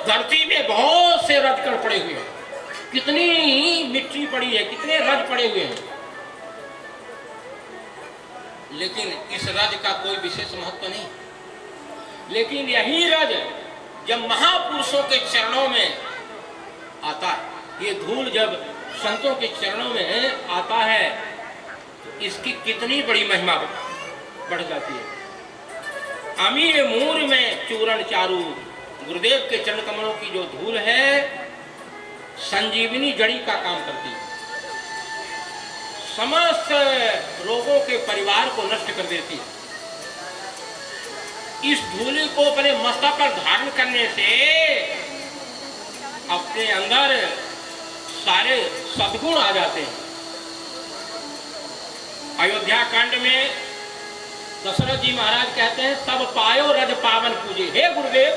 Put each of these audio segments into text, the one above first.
धरती में बहुत से रजकण पड़े हुए हैं, कितनी मिट्टी पड़ी है, कितने रज पड़े हुए हैं, लेकिन इस रज का कोई विशेष महत्व नहीं। लेकिन यही रज जब महापुरुषों के चरणों में आता है, ये धूल जब संतों के चरणों में आता है तो इसकी कितनी बड़ी महिमा बढ़ जाती है। अमीर मूर में चूरण चारू, गुरुदेव के चरण कमलों की जो धूल है संजीवनी जड़ी का काम करती है, समस्त रोगों के परिवार को नष्ट कर देती है। इस धूल को अपने मस्तक पर धारण करने से अपने अंदर सारे सद्गुण आ जाते हैं। अयोध्या कांड में दशरथ जी महाराज कहते हैं सब पायो रज पावन पूजे। हे गुरुदेव,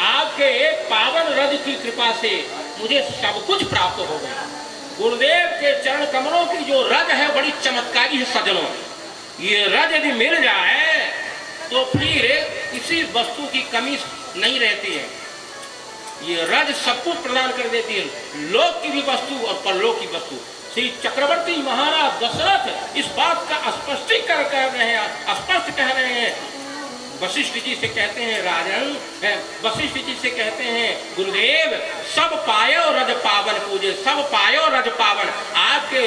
आपके एक पावन रज की कृपा से मुझे सब कुछ प्राप्त हो गया। गुरुदेव के चरण कमलों की जो रज है बड़ी चमत्कारी है सज्जनों। ये रज यदि मिल जाए तो फिर किसी वस्तु की कमी नहीं रहती है। ये रज सब कुछ प्रदान कर देती है, लोक की भी वस्तु और परलोक की वस्तु। श्री चक्रवर्ती महाराज दशरथ इस बात का स्पष्टीकरण कर रहे हैं, स्पष्ट कह रहे हैं। वशिष्ठ जी से कहते हैं राजन, वशिष्ठ जी से कहते हैं गुरुदेव सब पायो रज पावन पूजे, सब पायो रज पावन। आपके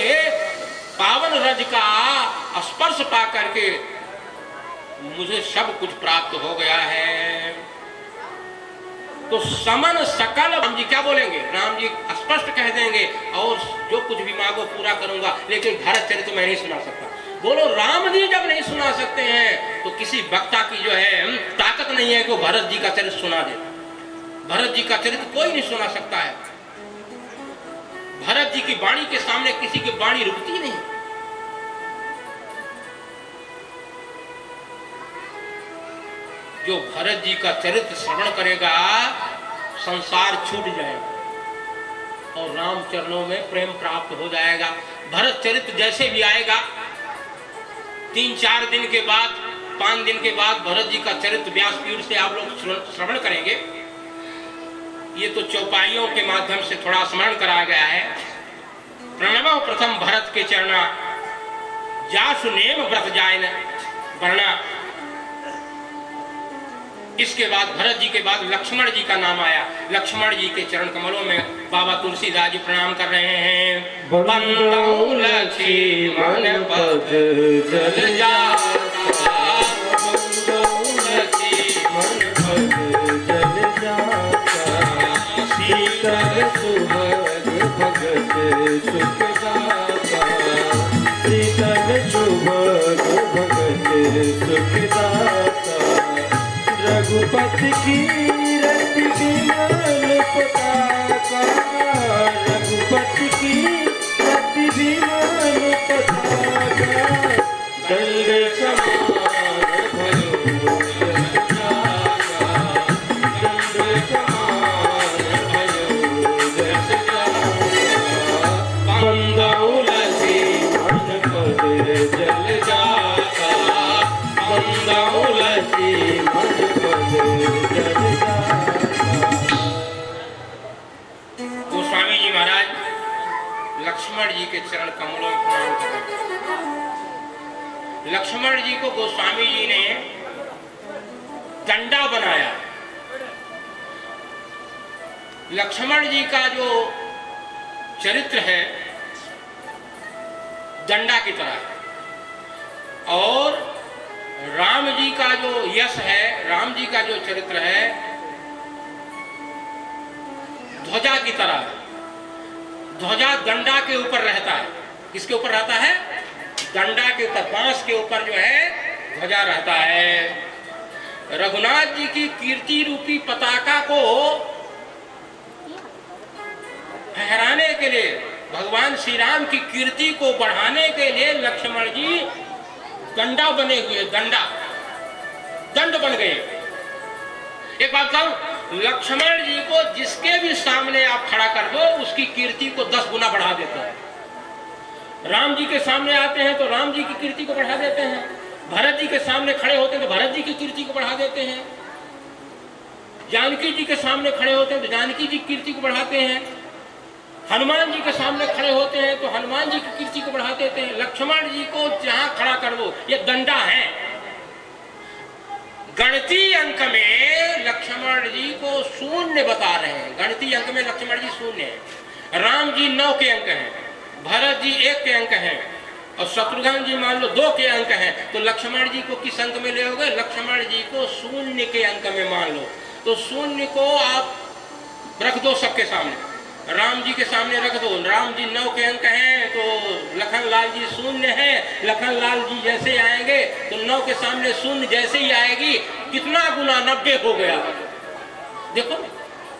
पावन रज का स्पर्श पा करके मुझे सब कुछ प्राप्त हो गया है। तो समन सकल, राम जी क्या बोलेंगे? राम जी स्पष्ट कह देंगे और जो कुछ भी मांगो पूरा करूंगा, लेकिन भरत चरित्र मैं नहीं सुना सकता। बोलो, राम जी जब नहीं सुना सकते हैं तो किसी वक्ता की जो है ताकत नहीं है कि वो भरत जी का चरित्र सुना दे। भरत जी का चरित्र कोई नहीं सुना सकता है। भरत जी की वाणी के सामने किसी की वाणी रुकती नहीं। जो भरत जी का चरित्र श्रवण करेगा संसार छूट जाएगा और राम चरणों में प्रेम प्राप्त हो जाएगा। भरत चरित्र जैसे भी आएगा, 3-4 दिन के बाद, 5 दिन के बाद भरत जी का चरित्र व्यासपीठ से आप लोग श्रवण करेंगे। ये तो चौपाइयों के माध्यम से थोड़ा स्मरण कराया गया है। प्रणव प्रथम भरत के चरणा, जासु नेम व्रत जायन वर्णा। इसके बाद भरत जी के बाद लक्ष्मण जी का नाम आया। लक्ष्मण जी के चरण कमलों में बाबा तुलसीदास जी प्रणाम कर रहे हैं। बंदौ लक्ष्मण पद जल जाता, लक्ष्मण पद जल जाता, शीतल सुभग भगत सुखदाता, शीतल सुभग भगत सुखदाता। रघुपति की रति विमल पताका, रघुपति की रति विमल पताका, दंड समान भयो जस जागा, दंड समान भयो जस जागा। बंदौ लक्ष्मण पद जल जाता, बंदौ लक्ष्मण गोस्वामी जी महाराज लक्ष्मण जी के चरण कमलों में प्रणाम करते। लक्ष्मण जी को गोस्वामी जी ने डंडा बनाया। लक्ष्मण जी का जो चरित्र है डंडा की तरह, और राम जी का जो यश है, राम जी का जो चरित्र है ध्वजा की तरह। ध्वजा डंडा के ऊपर रहता है। किसके ऊपर रहता है? डंडा के ऊपर, बांस के ऊपर जो है ध्वजा रहता है। रघुनाथ जी की कीर्ति रूपी पताका को फहराने के लिए, भगवान श्री राम की कीर्ति को बढ़ाने के लिए लक्ष्मण जी डंडा बने हुए, दंड बन गए। एक बात कहूं, लक्ष्मण जी को जिसके भी सामने आप खड़ा कर दो उसकी कीर्ति को 10 गुना बढ़ा देते हैं। राम जी के सामने आते हैं तो राम जी की कीर्ति को बढ़ा देते हैं। भरत जी के सामने खड़े होते हैं तो भरत जी की कीर्ति को बढ़ा देते हैं। जानकी जी के सामने खड़े होते हैं तो जानकी जी की कीर्ति को बढ़ाते हैं, हनुमान जी के सामने खड़े होते हैं तो हनुमान जी की कीर्ति को बढ़ा देते हैं। लक्ष्मण जी को जहां खड़ा कर दो, ये दंडा है। गणती अंक में लक्ष्मण जी को शून्य बता रहे हैं, गणती अंक में लक्ष्मण जी शून्य है, राम जी 9 के अंक हैं, भरत जी 1 के अंक हैं और शत्रुघ्न जी मान लो 2 के अंक हैं। तो लक्ष्मण जी को किस अंक में ले होगे? लक्ष्मण जी को शून्य के अंक में मान लो। तो शून्य को आप रख दो सबके सामने, राम जी के सामने रख दो। राम जी 9 के अंक हैं तो लखन लाल जी शून्य है। लखन लाल जी जैसे आएंगे तो 9 के सामने शून्य जैसे ही आएगी, कितना गुना 90 हो गया, देखो।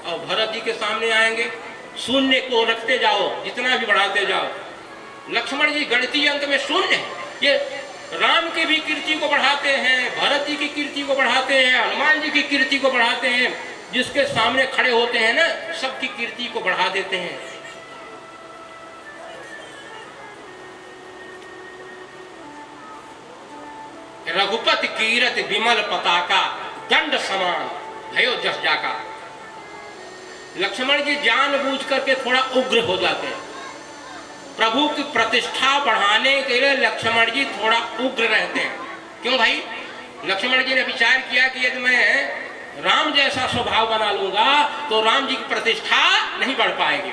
और भरत जी के सामने आएंगे, शून्य को रखते जाओ, जितना भी बढ़ाते जाओ। लक्ष्मण जी गणितीय अंक में शून्य है। ये राम की भी कीर्ति को बढ़ाते हैं, भरत जी की कीर्ति को बढ़ाते हैं, हनुमान जी की कीर्ति को बढ़ाते हैं। जिसके सामने खड़े होते हैं ना, सबकी कीर्ति को बढ़ा देते हैं। रघुपति कीरत विमल पताका, दंड समान भयो जस जाका। लक्ष्मण जी जानबूझ करके थोड़ा उग्र हो जाते हैं। प्रभु की प्रतिष्ठा बढ़ाने के लिए लक्ष्मण जी थोड़ा उग्र रहते हैं। क्यों भाई? लक्ष्मण जी ने विचार किया कि यदि मैं राम जैसा स्वभाव बना लूंगा तो राम जी की प्रतिष्ठा नहीं बढ़ पाएगी।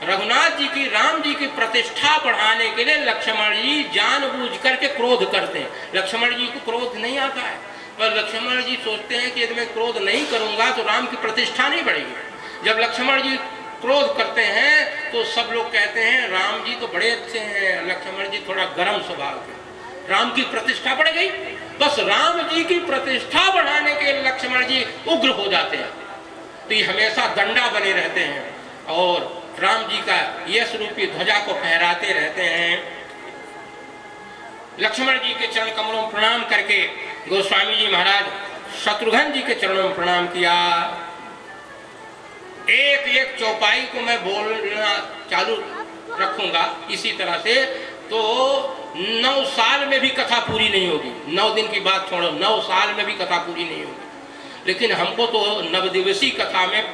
रघुनाथ जी की, राम जी की प्रतिष्ठा बढ़ाने के लिए लक्ष्मण जी जानबूझ करके क्रोध करते हैं। लक्ष्मण जी को क्रोध नहीं आता है, पर लक्ष्मण जी सोचते हैं कि यदि मैं क्रोध नहीं करूंगा तो राम की प्रतिष्ठा नहीं बढ़ेगी। जब लक्ष्मण जी क्रोध करते हैं तो सब लोग कहते हैं राम जी तो बड़े अच्छे हैं, लक्ष्मण जी थोड़ा गर्म स्वभाव के, राम की प्रतिष्ठा बढ़ गई। बस राम जी की प्रतिष्ठा बढ़ाने के लक्ष्मण जी उग्र हो जाते हैं। तो ये हमेशा दंडा बने रहते हैं और राम जी का यश रूपी ध्वजा को फहराते रहते हैं। लक्ष्मण जी के चरण कमलों में प्रणाम करके गोस्वामी जी महाराज शत्रुघ्न जी के चरणों में प्रणाम किया। एक एक चौपाई को मैं बोलना चालू रखूंगा इसी तरह से, तो 9 साल में भी कथा पूरी नहीं होगी। 9 दिन की बात छोड़ो, 9 साल में भी कथा पूरी नहीं होगी। लेकिन हमको तो 9 दिवसीय कथा में